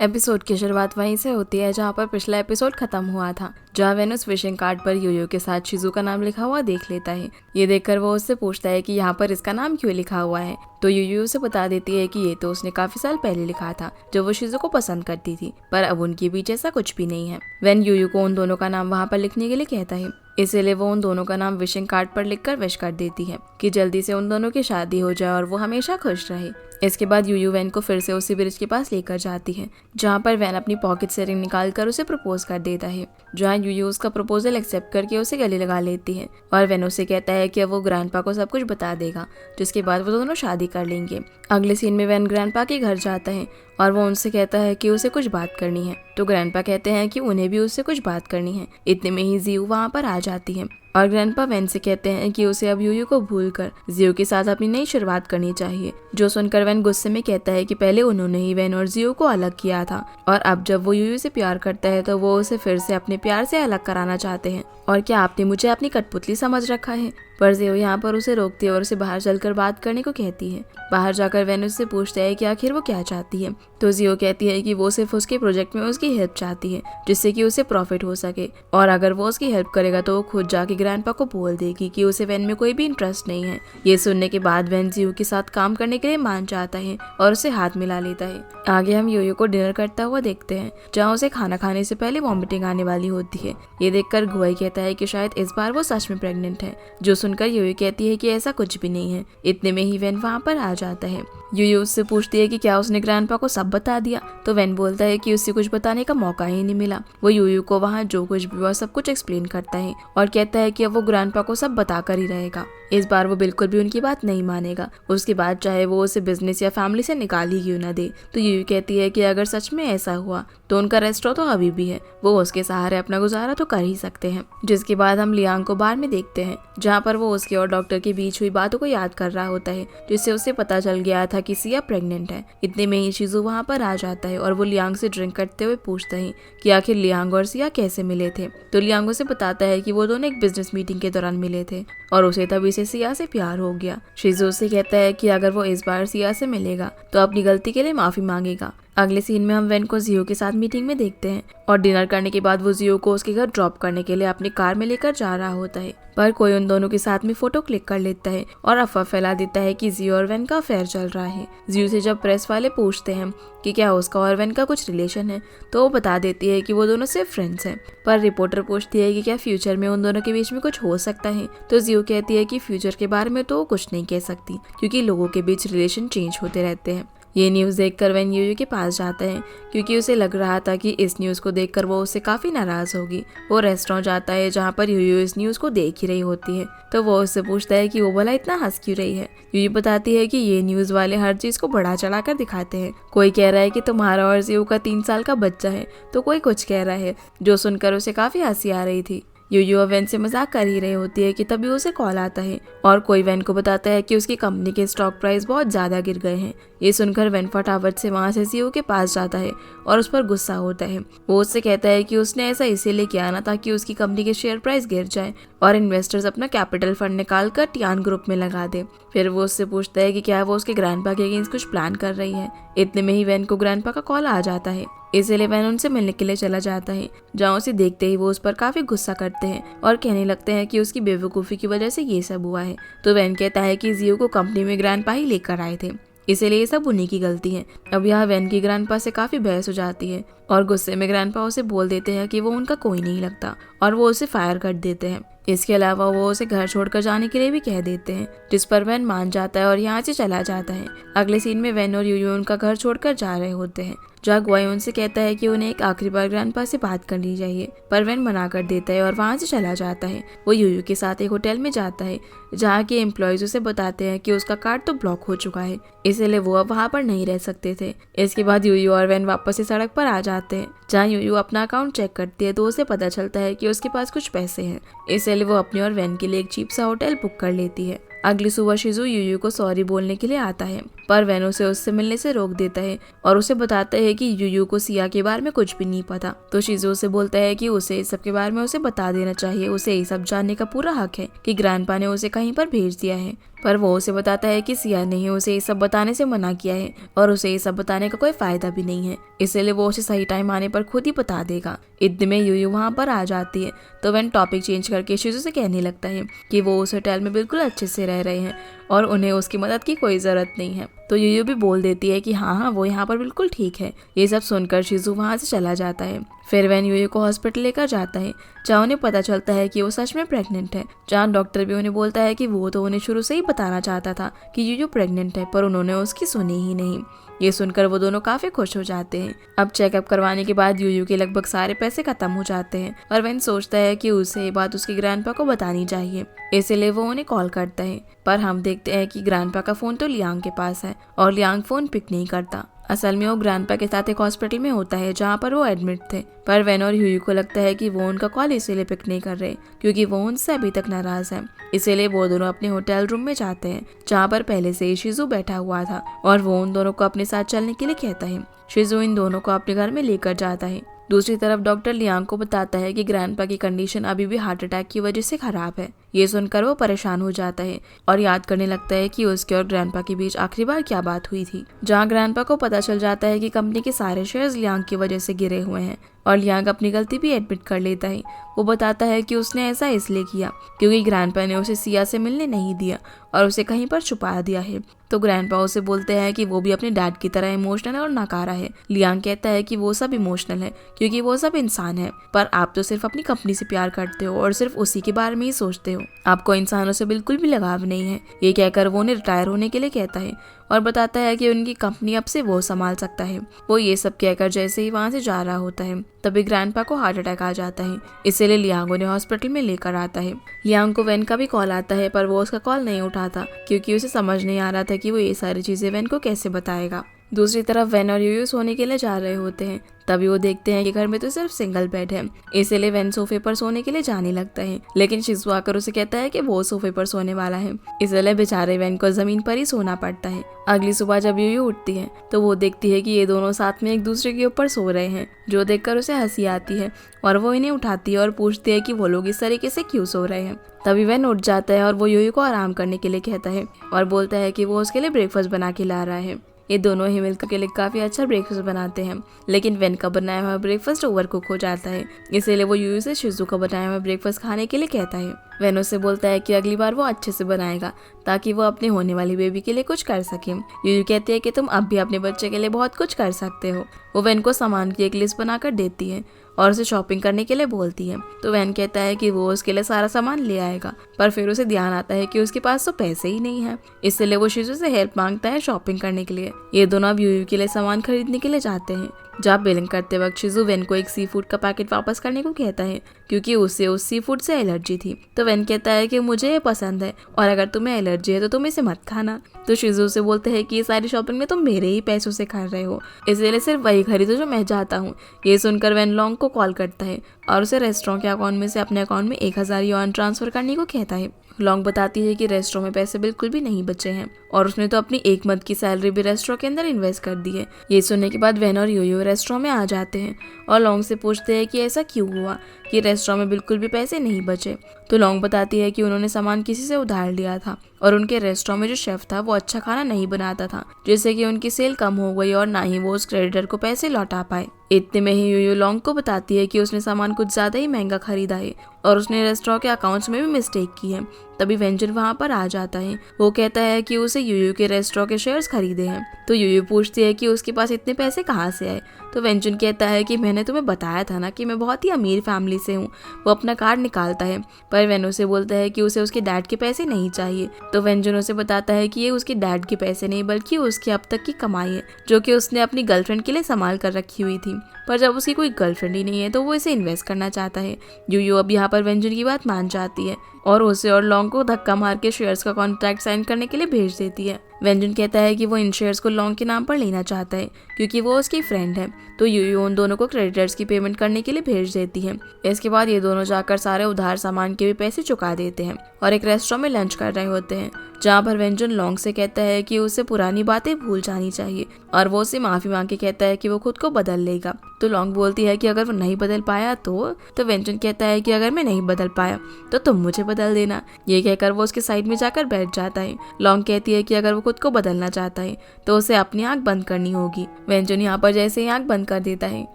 Episode की शुरुआत वहीं से होती है जहाँ पर पिछला एपिसोड खत्म हुआ था, जहाँ वेनुस विशिंग कार्ड पर यूयू के साथ शिजू का नाम लिखा हुआ देख लेता है। ये देखकर वो उससे पूछता है कि यहाँ पर इसका नाम क्यों लिखा हुआ है, तो यूयू उसे बता देती है कि ये तो उसने काफी साल पहले लिखा था जब वो शिजू को पसंद करती थी, पर अब उनके बीच ऐसा कुछ भी नहीं है। वेन यूयू को उन दोनों का नाम वहाँ पर लिखने के लिए कहता है, इसीलिए वो उन दोनों का नाम विशिंग कार्ड पर लिखकर विश कर देती है कि जल्दी से उन दोनों की शादी हो जाए और वो हमेशा खुश रहे। इसके बाद यूयू वैन को फिर से उसी ब्रिज के पास लेकर जाती है, जहाँ पर वैन अपनी पॉकेट से रिंग निकाल कर उसे प्रपोज कर देता है, जहाँ यूयू उसका प्रपोजल एक्सेप्ट करके उसे गले लगा लेती है और वैन उसे कहता है कि अब वो ग्रैंडपा को सब कुछ बता देगा, जिसके बाद वो दोनों शादी कर लेंगे। अगले सीन में वैन ग्रैंडपा के घर जाता है और वो उनसे कहता है कि उसे कुछ बात करनी है, तो ग्रैंडपा कहते हैं कि उन्हें भी उससे कुछ बात करनी है। इतने में ही जियो वहाँ पर आ जाती है और ग्रैंडपा वैन से कहते हैं कि उसे अब यूयू को भूलकर जियो के साथ अपनी नई शुरुआत करनी चाहिए, जो सुनकर वैन गुस्से में कहता है कि पहले उन्होंने ही वैन और जियो को अलग किया था और अब जब वो यूयू से प्यार करता है तो वो उसे फिर से अपने प्यार से अलग कराना चाहते हैं। और क्या आपने मुझे अपनी कठपुतली समझ रखा है? पर जियो यहाँ पर उसे रोकती है और उसे बाहर चलकर बात करने को कहती है। बाहर जाकर वैन उससे पूछता है कि आखिर वो क्या चाहती है, तो जियो कहती है कि वो सिर्फ उसके प्रोजेक्ट में उसकी हेल्प चाहती है, जिससे कि उसे प्रॉफिट हो सके, और अगर वो उसकी हेल्प करेगा तो वो खुद जाके ग्रैंडपा को बोल देगी कि उसे वैन में कोई भी इंटरेस्ट नहीं है। ये सुनने के बाद वैन जियो के साथ काम करने के लिए मान जाता है और उसे हाथ मिला लेता है। आगे हम यूयू को डिनर करता हुआ देखते हैं, जहाँ उसे खाना खाने से पहले वॉमिटिंग आने वाली होती है। ये देखकर गुआई कहता है कि शायद इस बार वो सच में प्रेग्नेंट है, जो सुनकर यूयू कहती है कि ऐसा कुछ भी नहीं है। इतने में ही वैन वहाँ पर आ जाता है। यूयू उससे पूछती है कि क्या उसने ग्रैंडपा को सब बता दिया, तो वैन बोलता है कि उसे कुछ बताने का मौका ही नहीं मिला। वो यूयू को वहाँ जो कुछ भी हुआ सब कुछ एक्सप्लेन करता है और कहता है कि अब वो ग्रैंडपा को सब बताकर ही रहेगा। इस बार वो बिल्कुल भी उनकी बात नहीं मानेगा। उसके बाद चाहे वो उसे बिजनेस या फैमिली से निकाल ही क्यों ना दे, तो यूयू कहती है कि अगर सच में ऐसा हुआ तो उनका रेस्टोरेंट तो अभी भी है, वो उसके सहारे अपना गुजारा तो कर ही सकते हैं। जिसके बाद हम लियांग को बार में देखते हैं, जहाँ पर वो उसके और डॉक्टर के बीच हुई बातों को याद कर रहा होता है, जिससे उसे पता चल गया था कि सिया प्रेग्नेंट है। इतने में ही शिजू वहाँ पर आ जाता है और वो लियांग से ड्रिंक करते हुए पूछता है कि आखिर लियांग और सिया कैसे मिले थे, तो लियांग उसे बताता है कि वो दोनों एक बिजनेस मीटिंग के दौरान मिले थे और उसे तभी से सिया से प्यार हो गया। शिजू से कहता है कि अगर वो इस बार सिया से मिलेगा तो अपनी गलती के लिए माफी मांगेगा। अगले सीन में हम वैन को जियो के साथ मीटिंग में देखते हैं और डिनर करने के बाद वो जियो को उसके घर ड्रॉप करने के लिए अपनी कार में लेकर जा रहा होता है, पर कोई उन दोनों के साथ में फोटो क्लिक कर लेता है और अफवाह फैला देता है कि जियो और वैन का अफेयर चल रहा है। जियो से जब प्रेस वाले पूछते हैं कि क्या उसका और वैन का कुछ रिलेशन है, तो वो बता देती है कि वो दोनों सिर्फ फ्रेंड्स हैं। पर रिपोर्टर पूछती है कि क्या फ्यूचर में उन दोनों के बीच में कुछ हो सकता है, तो जियो कहती है कि फ्यूचर के बारे में तो वो कुछ नहीं कह सकती, क्योंकि लोगों के बीच रिलेशन चेंज होते रहते हैं। ये न्यूज़ देखकर वैन यूयू के पास जाता है, क्योंकि उसे लग रहा था कि इस न्यूज़ को देखकर वो उससे काफ़ी नाराज़ होगी। वो रेस्टोरेंट जाता है जहाँ पर यूयू इस न्यूज़ को देख ही रही होती है, तो वो उससे पूछता है कि वो भला इतना हंस क्यों रही है। यूयू बताती है कि ये न्यूज़ वाले हर चीज़ को बढ़ा चढ़ा कर दिखाते हैं। कोई कह रहा है कि तुम्हारा और जियो का 3 साल का बच्चा है, तो कोई कुछ कह रहा है, जो सुनकर उसे काफ़ी हंसी आ रही थी। यूयू वैन से मजाक कर ही रही होती है कि तभी उसे कॉल आता है और कोई वैन को बताता है कि उसकी कंपनी के स्टॉक प्राइस बहुत ज़्यादा गिर गए हैं। ये सुनकर वैन फटाफट से वहाँ से जियो के पास जाता है और उस पर गुस्सा होता है। वो उससे कहता है कि उसने ऐसा इसीलिए किया ना ताकि उसकी कंपनी के शेयर प्राइस गिर जाए और इन्वेस्टर्स अपना कैपिटल फंड निकाल कर टियान ग्रुप में लगा दे। फिर वो उससे पूछता है कि क्या वो उसके ग्रैंडपा के अगेंस्ट कुछ प्लान कर रही है। इतने में ही वैन को ग्रैंडपा का कॉल आ जाता है, इसीलिए वैन उनसे मिलने के लिए चला जाता है, जहाँ उसे देखते ही वो उस पर काफी गुस्सा करते हैं और कहने लगते हैं कि उसकी बेवकूफ़ी की वजह से ये सब हुआ है। तो वैन कहता है कि जियो को कंपनी में ग्रैंडपा ही लेकर आए थे, इसीलिए ये सब उन्हीं की गलती है। अब यहाँ वैन की ग्रैंडपा से काफी बहस हो जाती है और गुस्से में ग्रैंडपा उसे बोल देते हैं कि वो उनका कोई नहीं लगता और वो उसे फायर कर देते हैं। इसके अलावा वो उसे घर छोड़कर जाने के लिए भी कह देते हैं, जिस पर वैन मान जाता है और यहाँ से चला जाता है। अगले सीन में वैन और यूयू उनका घर छोड़कर जा रहे होते हैं, जहाँ गुआई उनसे कहता है कि उन्हें एक आखिरी बार ग्रैंडपा से बात करनी चाहिए, पर वैन मना कर देता है और वहाँ से चला जाता है। वो यूयू के साथ एक होटल में जाता है, जहाँ के एम्प्लॉयज उसे बताते हैं कि उसका कार्ड तो ब्लॉक हो चुका है, इसलिए वो अब वहाँ पर नहीं रह सकते थे। इसके बाद यूयू और वैन वापस से सड़क पर आ जाते हैं, जहाँ यूयू अपना अकाउंट चेक करती है तो उसे पता चलता है कि उसके पास कुछ पैसे हैं, इसलिए वो अपनी और वैन के लिए एक चीप सा होटल बुक कर लेती है। अगली सुबह शिजू यूयू को सॉरी बोलने के लिए आता है, पर वैन उसे उससे मिलने से रोक देता है और उसे बताता है कि यूयू को सिया के बारे में कुछ भी नहीं पता। तो शिजू उसे बोलता है कि उसे इस सब के बारे में उसे बता देना चाहिए, उसे ये सब जानने का पूरा हक है कि ग्रैंडपा ने उसे कहीं पर भेज दिया है पर वो उसे बताता है कि सिया ने ही उसे ये सब बताने से मना किया है और उसे ये सब बताने का कोई फायदा भी नहीं है, इसलिए वो उसे सही टाइम आने पर खुद ही बता देगा। इतने में यूयू वहाँ पर आ जाती है तो वेन टॉपिक चेंज करके शिजू से कहने लगता है कि वो उस होटल में बिल्कुल अच्छे से रह रहे हैं और उन्हें उसकी मदद की कोई जरूरत नहीं है। तो यूयू भी बोल देती है कि हाँ वो यहाँ पर बिल्कुल ठीक है। ये सब सुनकर शिजू वहाँ से चला जाता है। फिर वेन यूयू को हॉस्पिटल लेकर जाता है जहाँ उन्हें पता चलता है कि वो सच में प्रेग्नेंट है। जहाँ डॉक्टर भी उन्हें बोलता है कि वो तो उन्हें शुरू से ही बताना चाहता था कि यूयू प्रेग्नेंट है, पर उन्होंने उसकी सुनी ही नहीं। ये सुनकर वो दोनों काफी खुश हो जाते हैं। अब चेकअप करवाने के बाद यूयू के लगभग सारे पैसे खत्म हो जाते हैं और वेन सोचता है कि उसे ये बात उसके ग्रैंडपा को बतानी चाहिए, इसलिए वो उन्हें कॉल करता है। पर हम देखते हैं कि ग्रैंडपा का फोन तो लियांग के पास है और लियांग फोन पिक नहीं करता। असल में वो ग्रैंडपा के साथ एक हॉस्पिटल में होता है जहाँ पर वो एडमिट थे, पर वेन और यूयू को लगता है कि वो उनका कॉल इसीलिए पिक नहीं कर रहे क्योंकि वो उनसे अभी तक नाराज है। इसीलिए वो दोनों अपने होटल रूम में जाते हैं जहाँ पर पहले से ही शिजू बैठा हुआ था और वो उन दोनों को अपने साथ चलने के लिए कहता है। शिजू इन दोनों को अपने घर में लेकर जाता है। दूसरी तरफ डॉक्टर लियांग को बताता है कि ग्रैंडपा की कंडीशन अभी भी हार्ट अटैक की वजह से खराब है। ये सुनकर वो परेशान हो जाता है और याद करने लगता है कि उसके और ग्रैंडपा के बीच आखिरी बार क्या बात हुई थी। जहाँ ग्रैंडपा को पता चल जाता है कि कंपनी के सारे शेयर्स लियांग की वजह से गिरे हुए हैं और लियांग अपनी गलती भी एडमिट कर लेता है। वो बताता है कि उसने ऐसा इसलिए किया क्योंकि ग्रैंडपा ने उसे सिया से मिलने नहीं दिया और उसे कहीं पर छुपा दिया है। तो ग्रैंडपा उसे बोलते हैं कि वो भी अपने डैड की तरह इमोशनल और नाकारा है। लियांग कहता है कि वो सब इमोशनल है क्योंकि वो सब इंसान है, पर आप तो सिर्फ अपनी कंपनी से प्यार करते हो और सिर्फ उसी के बारे में ही सोचते हो, आपको इंसानों से बिल्कुल भी लगाव नहीं है। ये कहकर वो उन्हें रिटायर होने के लिए कहता है और बताता है कि उनकी कंपनी अब से वो संभाल सकता है। वो ये सब कहकर जैसे ही वहाँ से जा रहा होता है तभी ग्रैंडपा को हार्ट अटैक आ जाता है, इसीलिए लियांग उन्हें हॉस्पिटल में लेकर आता है। लियांग को वेन का भी कॉल आता है पर वो उसका कॉल नहीं उठाता क्योंकि उसे समझ नहीं आ रहा था कि वो ये सारी चीजें वेन को कैसे बताएगा। दूसरी तरफ वेन और यूयू सोने के लिए जा रहे होते हैं तभी वो देखते हैं कि घर में तो सिर्फ सिंगल बेड है, इसीलिए वेन सोफे पर सोने के लिए जाने लगता है, लेकिन शिजू आकर उसे कहता है कि वो सोफे पर सोने वाला है, इसलिए बेचारे वेन को जमीन पर ही सोना पड़ता है। अगली सुबह जब यूयू उठती है तो वो देखती है कि ये दोनों साथ में एक दूसरे के ऊपर सो रहे हैं, जो देखकर उसे हंसी आती है और वो इन्हें उठाती है और पूछती है कि वो लोग इस तरीके से क्यों सो रहे हैं। तभी वेन उठ जाता है और वो यूयू को आराम करने के लिए कहता है और बोलता है कि वो उसके लिए ब्रेकफास्ट बना के ला रहा है। ये दोनों ही मिलकर के लिए काफी अच्छा ब्रेकफास्ट बनाते हैं, लेकिन वेन का बनाया हुआ ब्रेकफास्ट ओवर कुक हो जाता है, इसीलिए वो यूयू से शिजू का बनाया हुआ ब्रेकफास्ट खाने के लिए कहता है। वेन उससे बोलता है कि अगली बार वो अच्छे से बनाएगा ताकि वो अपने होने वाली बेबी के लिए कुछ कर सके। यूयू कहती है कि तुम अब भी अपने बच्चे के लिए बहुत कुछ कर सकते हो। वो वेन को सामान की एक लिस्ट बनाकर देती है और उसे शॉपिंग करने के लिए बोलती है। तो वेन कहता है कि वो उसके लिए सारा सामान ले आएगा, पर फिर उसे ध्यान आता है कि उसके पास तो पैसे ही नहीं है, इसलिए वो शिजू से हेल्प मांगता है शॉपिंग करने के लिए। ये दोनों अब यूयू के लिए सामान खरीदने के लिए जाते हैं। जब बिलिंग करते वक्त शिजू वेन को एक सी फूड का पैकेट वापस करने को कहता है क्योंकि उसे उस सी फूड से एलर्जी थी। तो वेन कहता है कि मुझे ये पसंद है और अगर तुम्हें एलर्जी है तो तुम इसे मत खाना। तो शिजू से बोलते हैं कि ये सारी शॉपिंग में तुम मेरे ही पैसों से कर रहे हो, इसलिए सिर्फ वही खरीदो जो मैं चाहता हूँ। ये सुनकर वेन लॉन्ग को कॉल करता है और उसे रेस्टोरेंट के अकाउंट में से अपने अकाउंट में 1000 युआन ट्रांसफर करने को कहता है। लॉन्ग बताती है कि रेस्टोरेंट में पैसे बिल्कुल भी नहीं बचे हैं और उसने तो अपनी 1 मंथ की सैलरी भी रेस्टोरेंट के अंदर इन्वेस्ट कर दी है। ये सुनने के बाद वेन और यूयू रेस्टोरेंट में आ जाते हैं और लॉन्ग से पूछते हैं कि ऐसा क्यों हुआ कि रेस्टोरेंट में बिल्कुल भी पैसे नहीं बचे। तो लॉन्ग बताती है कि उन्होंने सामान किसी से उधार लिया था और उनके रेस्टोरेंट में जो शेफ था वो अच्छा खाना नहीं बनाता था, जिससे कि उनकी सेल कम हो गई और ना ही वो उस क्रेडिटर को पैसे लौटा पाए। इतने में ही यूयू लॉन्ग को बताती है कि उसने सामान कुछ ज्यादा ही महंगा खरीदा है और उसने रेस्टोरेंट के अकाउंट्स में भी मिस्टेक की है। तभी व्यंजन वहाँ पर आ जाता है। वो कहता है कि उसे यूयू के रेस्टोरेंट के शेयर्स खरीदे हैं। तो यूयू पूछती है कि उसके पास इतने पैसे कहाँ से आए। तो व्यंजन कहता है कि मैंने तुम्हें बताया था ना कि मैं बहुत ही अमीर फैमिली से हूँ। वो अपना कार्ड निकालता है, पर वेन उसे बोलता है कि उसे उसके डैड के पैसे नहीं चाहिए। तो व्यंजन उसे बताता है कि ये उसके डैड के पैसे नहीं बल्कि उसकी अब तक की कमाई है, जो कि उसने अपनी गर्लफ्रेंड के लिए संभाल कर रखी हुई थी। पर जब उसकी कोई गर्लफ्रेंड ही नहीं है तो वो इसे इन्वेस्ट करना चाहता है। यूयू अब यहाँ पर व्यंजन की बात मान जाती है और उसे और लॉन्ग को धक्का मार के शेयर्स का कॉन्ट्रैक्ट साइन करने के लिए भेज देती है। व्यंजन कहता है कि वो इन शेयर्स को लॉन्ग के नाम पर लेना चाहता है क्योंकि वो उसकी फ्रेंड है। तो यूयू उन दोनों को क्रेडिटर्स की पेमेंट करने के लिए भेज देती है। इसके बाद ये दोनों जाकर सारे उधार सामान के भी पैसे चुका देते हैं और एक रेस्टोरेंट में लंच कर रहे होते हैं, जहाँ पर व्यंजन लॉन्ग से कहता है कि उसे पुरानी बातें भूल जानी चाहिए और वो उसे माफी मांग के कहता है कि वो खुद को बदल लेगा। तो लॉन्ग बोलती है कि अगर वो नहीं बदल पाया तो व्यंजन कहता है कि अगर मैं नहीं बदल पाया तो तुम मुझे बदल देना। ये कहकर वो उसके साइड में जाकर बैठ जाता है। लॉन्ग कहती है कि अगर वो खुद को बदलना चाहता है तो उसे अपनी आंख बंद करनी होगी। व्यंजन यहाँ पर जैसे ही आंख बंद कर देता है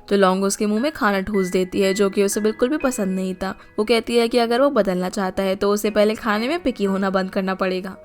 तो लॉन्ग उसके मुंह में खाना ठूस देती है, जो कि उसे बिल्कुल भी पसंद नहीं था। वो कहती है कि अगर वो बदलना चाहता है तो उसे पहले खाने में पिकी होना बंद करना पड़ेगा।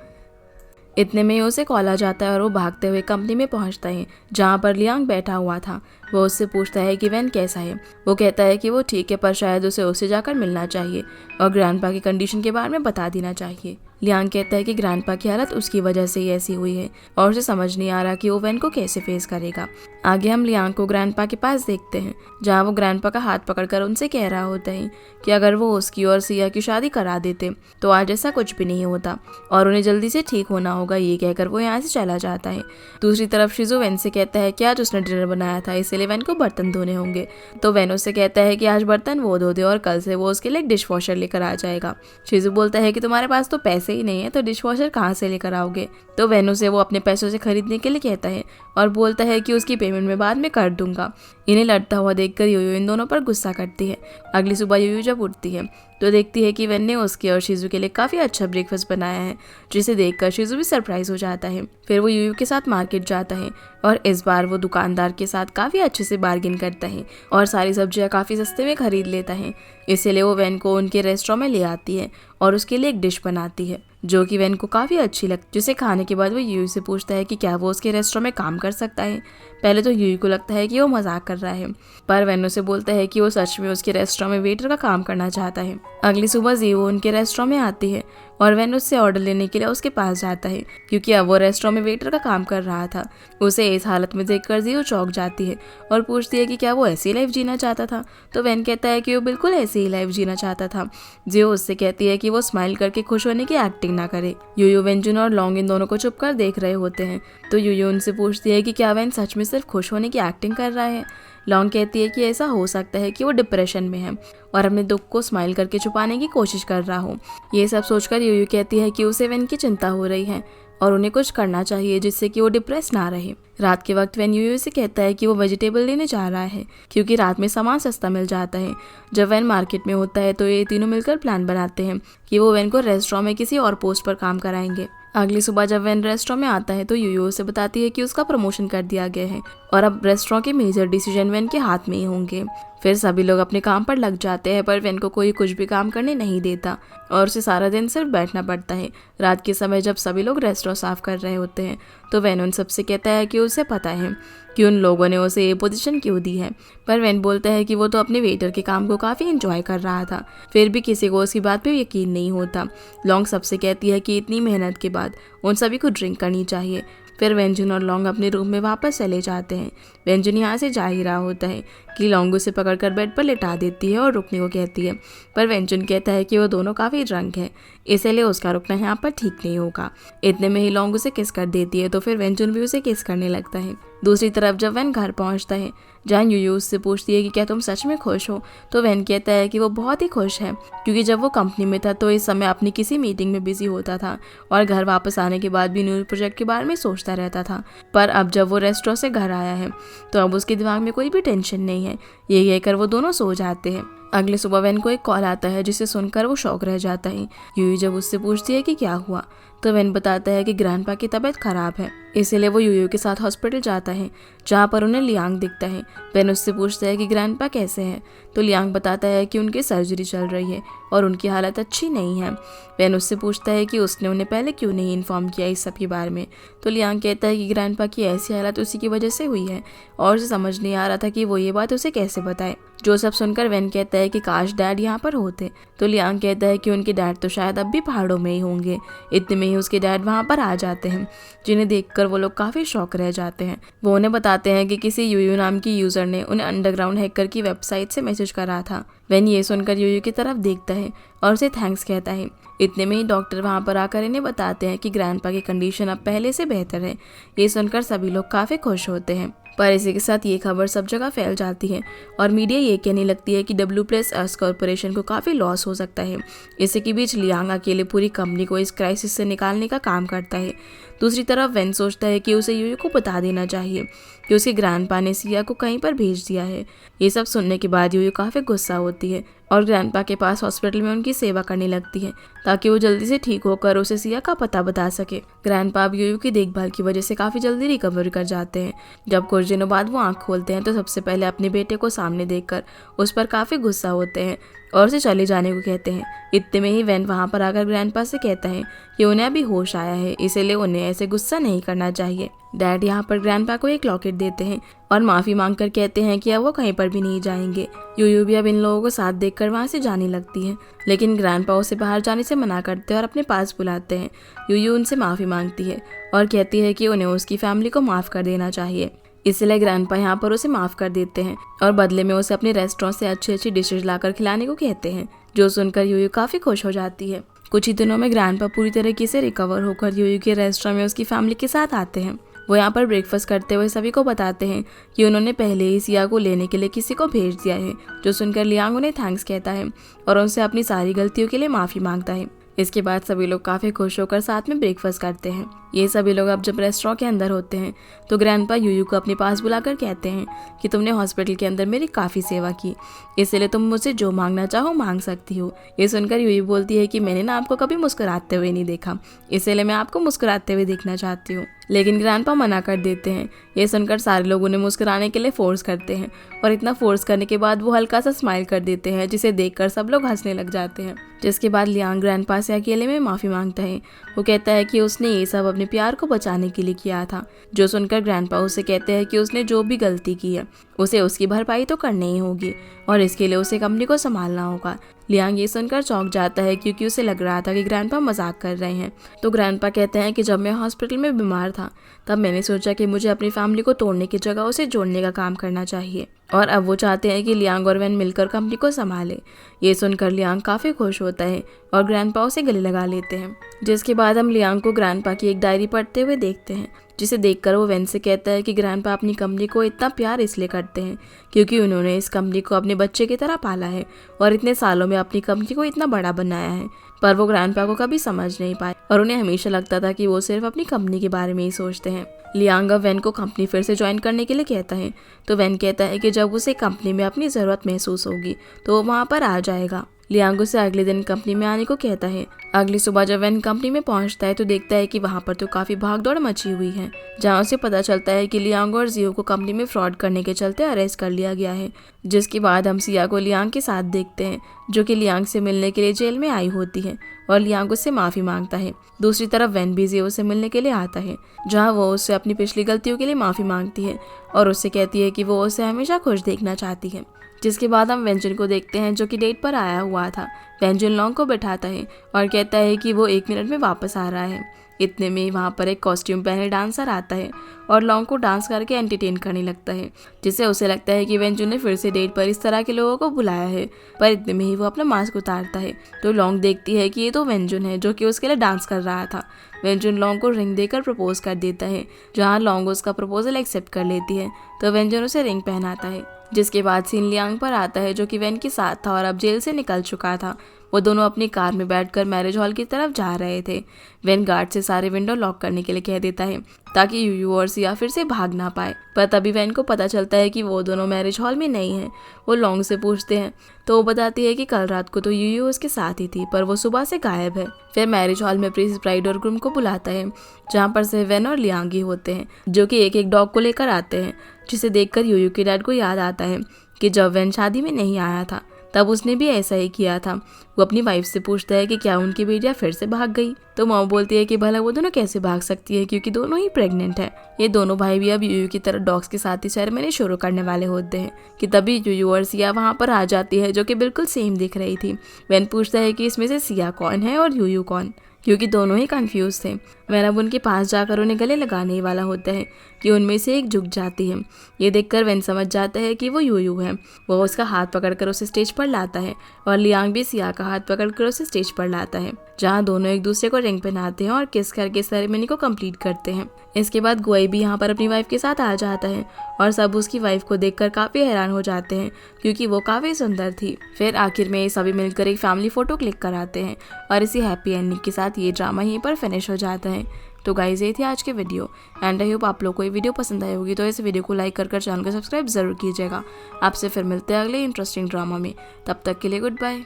इतने में उसे कॉल आ जाता है और वो भागते हुए कंपनी में पहुंचता है, जहां पर लियांग बैठा हुआ था। वो उससे पूछता है कि वैन कैसा है। वो कहता है कि वो ठीक है, पर शायद उसे जाकर मिलना चाहिए और ग्रैंडपा की कंडीशन के बारे में बता देना चाहिए। लियांग कहता है कि ग्रैंडपा की हालत उसकी वजह से ही ऐसी हुई है और उसे समझ नहीं आ रहा कि वो वैन को कैसे फेस करेगा। आगे हम लियांग को ग्रैंडपा के पास देखते हैं, जहाँ वो ग्रैंडपा का हाथ पकड़कर उनसे कह रहा होता है कि अगर वो उसकी और सिया की शादी करा देते तो आज ऐसा कुछ भी नहीं होता और उन्हें जल्दी से ठीक होना होगा। ये कहकर वो यहाँ से चला जाता है। दूसरी तरफ शिजू वैन से कहता है कि आज उसने डिनर बनाया था, इसलिए वैन को बर्तन धोने होंगे। तो वैन उससे कहता है कि आज बर्तन वो धो दे और कल से वो उसके लिए डिश वॉशर लेकर आ जाएगा। शिजू बोलता है कि तुम्हारे पास तो पैसे ही नहीं है तो डिश वॉशर कहाँ से लेकर आओगे। तो वैन उसे वो अपने पैसों से खरीदने के लिए कहता है और बोलता है कि उसकी पेमेंट में बाद में कर दूंगा। इन्हें लड़ता हुआ देखकर यूयू इन दोनों पर गुस्सा करती है। अगली सुबह यूयू जब उठती है तो देखती है कि वैन ने उसके और शिजू के लिए काफ़ी अच्छा ब्रेकफास्ट बनाया है, जिसे देखकर शिजू भी सरप्राइज हो जाता है। फिर वो यूयू के साथ मार्केट जाता है और इस बार वो दुकानदार के साथ काफ़ी अच्छे से बार्गेन करता है और सारी सब्जियां काफ़ी सस्ते में खरीद लेता है। इसीलिए वो वैन को उनके रेस्टोरेंट में ले आती है और उसके लिए एक डिश बनाती है, जो कि वैन को काफ़ी अच्छी लगती है। जिसे खाने के बाद वो यूयू से पूछता है कि क्या वो उसके रेस्टोरेंट में काम कर सकता है। पहले तो यूयू को लगता है कि वो मजाक कर रहा है, पर वैन उसे बोलता है कि वो सच में उसके रेस्टोरेंट में वेटर का काम करना चाहता है। अगली सुबह जीवो उनके रेस्टोरेंट में आती है और वैन उससे ऑर्डर लेने के लिए उसके पास जाता है, क्योंकि अब वो रेस्टोरेंट में वेटर का काम कर रहा था। उसे इस हालत में देखकर जीवो चौंक जाती है और पूछती है कि क्या वो ऐसी लाइफ जीना चाहता था। तो वैन कहता है कि वो बिल्कुल ऐसी ही लाइफ जीना चाहता था। जीवो उससे कहती है कि वो स्माइल करके खुश होने की एक्टिंग ना करे। यूयू, वेंजुन और लॉन्ग इन दोनों को चुप कर देख रहे होते हैं। तो यूयू उनसे पूछती है कि क्या वैन सच में सिर्फ खुश होने की एक्टिंग कर रहा है। लॉन्ग कहती है कि ऐसा हो सकता है कि वो डिप्रेशन में है और अपने दुख को स्माइल करके छुपाने की कोशिश कर रहा हो। ये सब सोचकर यूयू कहती है कि उसे वैन की चिंता हो रही है और उन्हें कुछ करना चाहिए जिससे कि वो डिप्रेस ना रहे। रात के वक्त वैन यूयू से कहता है कि वो वेजिटेबल लेने जा रहा है, क्योंकि रात में सामान सस्ता मिल जाता है। जब वैन मार्केट में होता है तो ये तीनों मिलकर प्लान बनाते हैं कि वो वैन को रेस्टोरेंट में किसी और पोस्ट पर काम कराएंगे। अगली सुबह जब वैन रेस्टोरेंट में आता है तो यूयू उसे बताती है कि उसका प्रमोशन कर दिया गया है और अब रेस्टोरेंट के मेजर डिसीजन वैन के हाथ में ही होंगे। फिर सभी लोग अपने काम पर लग जाते हैं, पर वैन को कोई कुछ भी काम करने नहीं देता और उसे सारा दिन सिर्फ बैठना पड़ता है। रात के समय जब सभी लोग रेस्टोरेंट साफ कर रहे होते हैं तो वैन उन सबसे कहता है कि उसे पता है कि उन लोगों ने उसे ये पोजीशन क्यों दी है, पर वैन बोलता है कि वो तो अपने वेटर के काम को काफ़ी एंजॉय कर रहा था। फिर भी किसी को उसकी बात पे यकीन नहीं होता। लॉन्ग सबसे कहती है कि इतनी मेहनत के बाद उन सभी को ड्रिंक करनी चाहिए। फिर वेंजुन और लॉन्ग अपने रूम में वापस चले जाते हैं। वेंजुन यहाँ से जा ही रहा होता है कि लॉन्ग उसे पकड़कर बेड पर लिटा देती है और रुकने को कहती है, पर वेंजुन कहता है कि वो दोनों काफ़ी ड्रंक है, इसलिए उसका रुकना यहाँ पर ठीक नहीं होगा। इतने में ही लॉन्ग उसे किस कर देती है तो फिर वेंजुन भी उसे किस करने लगता है। दूसरी तरफ जब वैन घर पहुँचता है, जहाँ यूयू उससे पूछती है कि क्या तुम सच में खुश हो, तो वैन कहता है कि वो बहुत ही खुश है, क्योंकि जब वो कंपनी में था तो इस समय अपनी किसी मीटिंग में बिजी होता था और घर वापस आने के बाद भी न्यू प्रोजेक्ट के बारे में सोचता रहता था। पर अब जब वो रेस्टोरेंट से घर आया है तो अब उसके दिमाग में कोई भी टेंशन नहीं है। ये कहकर वो दोनों सो जाते हैं। अगले सुबह वैन को एक कॉल आता है जिसे सुनकर वो शॉक रह जाता है। यूयू जब उससे पूछती है कि क्या हुआ तो वैन बताता है कि ग्रैंडपा की तबीयत खराब है, इसीलिए वो यूयू के साथ हॉस्पिटल जाता है, जहाँ पर उन्हें लियांग दिखता है। वैन उससे पूछता है कि ग्रैंडपा कैसे हैं, तो लियांग बताता है कि उनकी सर्जरी चल रही है और उनकी हालत अच्छी नहीं है। वैन उससे पूछता है कि उसने उन्हें पहले क्यों नहीं इन्फॉर्म किया इस सब के बारे में, तो लियांग कहता है कि ग्रैंडपा की ऐसी हालत उसी की वजह से हुई है और उसे समझ नहीं आ रहा था कि वो ये बात उसे कैसे बताए। जो सब सुनकर वैन कहता है कि काश डैड यहाँ पर होते, तो लियांग कहता है कि उनके डैड तो शायद अब भी पहाड़ों में ही होंगे। इतने में ही ही उसके डैड वहाँ पर आ जाते हैं, जिन्हें देखकर वो लोग काफ़ी शॉक रह जाते हैं। वो उन्हें बताते हैं कि किसी यूयू नाम की यूज़र ने उन्हें अंडरग्राउंड हैकर की वेबसाइट से मैसेज करा था। वेन ये सुनकर यूयू की तरफ देखता है और उसे थैंक्स कहता है। इतने में ही डॉक्टर वहाँ पर आकर इन्हें बताते हैं कि ग्रैंडपा की कंडीशन अब पहले से बेहतर है। ये सुनकर सभी लोग काफ़ी खुश होते हैं। पर इसी के साथ ये खबर सब जगह फैल जाती है और मीडिया ये कहने लगती है कि W+S कॉरपोरेशन को काफ़ी लॉस हो सकता है। इसी के बीच लियांग अकेले पूरी कंपनी को इस क्राइसिस से निकालने का काम करता है। दूसरी तरफ वेन सोचता है कि उसे यूयू को बता देना चाहिए कि उसके ग्रैंडपा ने सिया को कहीं पर भेज दिया है। ये सब सुनने के बाद यूयू काफ़ी गुस्सा होती है और ग्रैंडपा के पास हॉस्पिटल में उनकी सेवा करने लगती है ताकि वो जल्दी से ठीक होकर उसे सिया का पता बता सके। ग्रैंडपा अब यूयू की देखभाल की वजह से काफ़ी जल्दी रिकवर कर जाते हैं। जब कुछ दिनों बाद वो आँख खोलते हैं तो सबसे पहले अपने बेटे को सामने देखकर उस पर काफ़ी गुस्सा होते हैं और उसे चले जाने को कहते हैं। इतने में ही वेन वहाँ पर आकर ग्रैंडपा से कहता है कि उन्हें अभी होश आया है, इसीलिए उन्हें ऐसे गुस्सा नहीं करना चाहिए। डैड यहाँ पर ग्रैंडपा को एक लॉकेट देते हैं और माफ़ी मांगकर कहते हैं कि अब वो कहीं पर भी नहीं जाएंगे। यूयू भी अब इन लोगों को साथ देखकर वहाँ से जाने लगती है, लेकिन ग्रैंडपा उसे बाहर जाने से मना करते हैं और अपने पास बुलाते हैं। यूयू उनसे माफ़ी मांगती है और कहती है कि उन्हें उसकी फैमिली को माफ़ कर देना चाहिए। इसलिए ग्रैंडपा यहाँ पर उसे माफ़ कर देते हैं और बदले में उसे अपने रेस्टोरेंट से अच्छी अच्छी डिशेज लाकर खिलाने को कहते हैं, जो सुनकर यूयू काफ़ी खुश हो जाती है। कुछ ही दिनों में ग्रैंडपा पूरी तरीके से रिकवर होकर यूयू के रेस्टोरेंट में उसकी फैमिली के साथ आते हैं। वो यहाँ पर ब्रेकफास्ट करते हुए सभी को बताते हैं कि उन्होंने पहले ही सिया को लेने के लिए किसी को भेज दिया है, जो सुनकर लियांग उन्हें थैंक्स कहता है और उनसे अपनी सारी गलतियों के लिए माफ़ी मांगता है। इसके बाद सभी लोग काफ़ी खुश होकर साथ में ब्रेकफास्ट करते हैं। ये सभी लोग अब जब रेस्टोरेंट के अंदर होते हैं तो ग्रैंडपा यूयू को अपने पास बुलाकर कहते हैं कि तुमने हॉस्पिटल के अंदर मेरी काफ़ी सेवा की, इसलिए तुम मुझसे जो मांगना चाहो मांग सकती हो। ये सुनकर यूयू बोलती है कि मैंने ना आपको कभी मुस्कुराते हुए नहीं देखा, इसलिए मैं आपको मुस्कुराते हुए देखना चाहती हूँ। लेकिन ग्रैंडपा मना कर देते हैं। ये सुनकर सारे लोग उन्हें मुस्कुराने के लिए फोर्स करते हैं और इतना फोर्स करने के बाद वो हल्का सा स्माइल कर देते हैं, जिसे देखकर सब लोग हंसने लग जाते हैं। जिसके बाद लियांग ग्रैंडपा से अकेले में माफ़ी मांगता है। वो कहता है कि उसने ये सब अपने प्यार को बचाने के लिए किया था, जो सुनकर ग्रैंडपा उसे कहते हैं कि उसने जो भी गलती की है उसे उसकी भरपाई तो करनी ही होगी और इसके लिए उसे कंपनी को संभालना होगा। लियांग ये सुनकर चौंक जाता है क्योंकि उसे लग रहा था कि ग्रैंडपा मजाक कर रहे हैं। तो ग्रैंडपा कहते हैं कि जब मैं हॉस्पिटल में बीमार था तब मैंने सोचा कि मुझे अपनी फैमिली को तोड़ने की जगह उसे जोड़ने का काम करना चाहिए और अब वो चाहते हैं कि लियांग और वेन मिलकर कंपनी को संभाले। ये सुनकर लियांग काफ़ी खुश होता है और ग्रैंडपा उसे गले लगा लेते हैं। जिसके बाद हम लियांग को ग्रैंडपा की एक डायरी पढ़ते हुए देखते हैं, जिसे देखकर वो वेन से कहता है कि ग्रैंडपा अपनी कंपनी को इतना प्यार इसलिए करते हैं क्योंकि उन्होंने इस कंपनी को अपने बच्चे की तरह पाला है और इतने सालों में अपनी कंपनी को इतना बड़ा बनाया है। पर वो ग्रैंडपा को कभी समझ नहीं पाए और उन्हें हमेशा लगता था कि वो सिर्फ अपनी कंपनी के बारे में ही सोचते हैं। लियांग वेन को कंपनी फिर से ज्वाइन करने के लिए कहता है, तो वेन कहता है कि जब उसे कंपनी में अपनी ज़रूरत महसूस होगी तो वो वहाँ पर आ जाएगा। लियांग उसे अगले दिन कंपनी में आने को कहता है। अगली सुबह जब वेन कंपनी में पहुंचता है तो देखता है कि वहां पर तो काफी भागदौड़ मची हुई है, जहां उसे पता चलता है कि लियांग और जियो को कंपनी में फ्रॉड करने के चलते अरेस्ट कर लिया गया है। जिसके बाद हम सिया को लियांग के साथ देखते हैं, जो कि लियांग से मिलने के लिए जेल में आई होती है और लियांग उससे माफ़ी मांगता है। दूसरी तरफ वेन भी जियो से मिलने के लिए आता है, जहाँ वो उससे अपनी पिछली गलतियों के लिए माफ़ी मांगती है और उससे कहती है कि वो उसे हमेशा खुश देखना चाहती है। जिसके बाद हम वेंजुन को देखते हैं, जो कि डेट पर आया हुआ था। वेंजुन लॉन्ग को बैठाता है और कहता है कि वो 1 मिनट में वापस आ रहा है। इतने में वहाँ पर एक कॉस्ट्यूम पहने डांसर आता है और लॉन्ग को डांस करके एंटरटेन करने लगता है, जिससे उसे लगता है कि वेंजुन ने फिर से डेट पर इस तरह के लोगों को बुलाया है। पर इतने में ही वो अपना मास्क उतारता है तो लॉन्ग देखती है कि ये तो वेंजुन है, जो कि उसके लिए डांस कर रहा था। वेंजुन लॉन्ग को रिंग देकर प्रपोज कर देता है, जहाँ लॉन्ग उसका प्रपोजल एक्सेप्ट कर लेती है तो वेंजुन उसे रिंग पहनाता है। जिसके बाद सीन लियांग पर आता है, जो कि वेन के साथ था और अब जेल से निकल चुका था। वो दोनों अपनी कार में बैठकर मैरिज हॉल की तरफ जा रहे थे। वेन गार्ड से सारे विंडो लॉक करने के लिए कह देता है ताकि यूयू और सिया फिर से भाग ना पाए। पर तभी वेन को पता चलता है कि वो दोनों मैरिज हॉल में नहीं है। वो लॉन्ग से पूछते हैं तो वो बताती है कि कल रात को तो यूयू उसके साथ ही थी, पर वो सुबह से गायब है। फिर मैरिज हॉल में प्रिंस ब्राइड और ग्रूम को बुलाता है, जहाँ पर से वेन और लियांग ही होते हैं, जो कि एक एक डॉग को लेकर आते हैं, जिसे देखकर यूयू के डैड को याद आता है कि जब वेन शादी में नहीं आया था तब उसने भी ऐसा ही किया था। वो अपनी वाइफ से पूछता है कि क्या उनकी बेटियां फिर से भाग गई, तो मॉम बोलती है कि भला वो दोनों कैसे भाग सकती है, क्योंकि दोनों ही प्रेग्नेंट है। ये दोनों भाई भी अब यूयू की तरह डॉग्स के साथ ही सेरेमनी शुरू करने वाले होते हैं कि तभी यूयू और सिया वहाँ पर आ जाती है, जो कि बिल्कुल सेम दिख रही थी। वेन पूछता है कि इसमें से सिया कौन है और यूयू कौन। क्योंकि दोनों ही कंफ्यूज थे। वैन अब उनके पास जाकर उन्हें गले लगाने ही वाला होता है कि उनमें से एक झुक जाती है। ये देखकर वैन समझ जाता है कि वो यूयू है। वो उसका हाथ पकड़कर उसे स्टेज पर लाता है और लियांग भी सिया का हाथ पकड़कर उसे स्टेज पर लाता है, जहाँ दोनों एक दूसरे को रिंग पहनाते हैं और किस करके सेरेमनी को कंप्लीट करते हैं। इसके बाद गुआई भी यहाँ पर अपनी वाइफ के साथ आ जाता है और सब उसकी वाइफ को देखकर काफी हैरान हो जाते हैं क्योंकि वो काफी सुंदर थी। फिर आखिर में सभी मिलकर एक फैमिली फोटो क्लिक कराते हैं और इसी हैप्पी एंडिंग के साथ ये ड्रामा यहीं पर फिनिश हो जाता है। तो गाइज ये थी आज की वीडियो एंड आई होप आप लोग को ये वीडियो पसंद आई होगी। तो इस वीडियो को लाइक कर चैनल को सब्सक्राइब जरूर कीजिएगा। आपसे फिर मिलते हैं अगले इंटरेस्टिंग ड्रामा में। तब तक के लिए गुड बाय।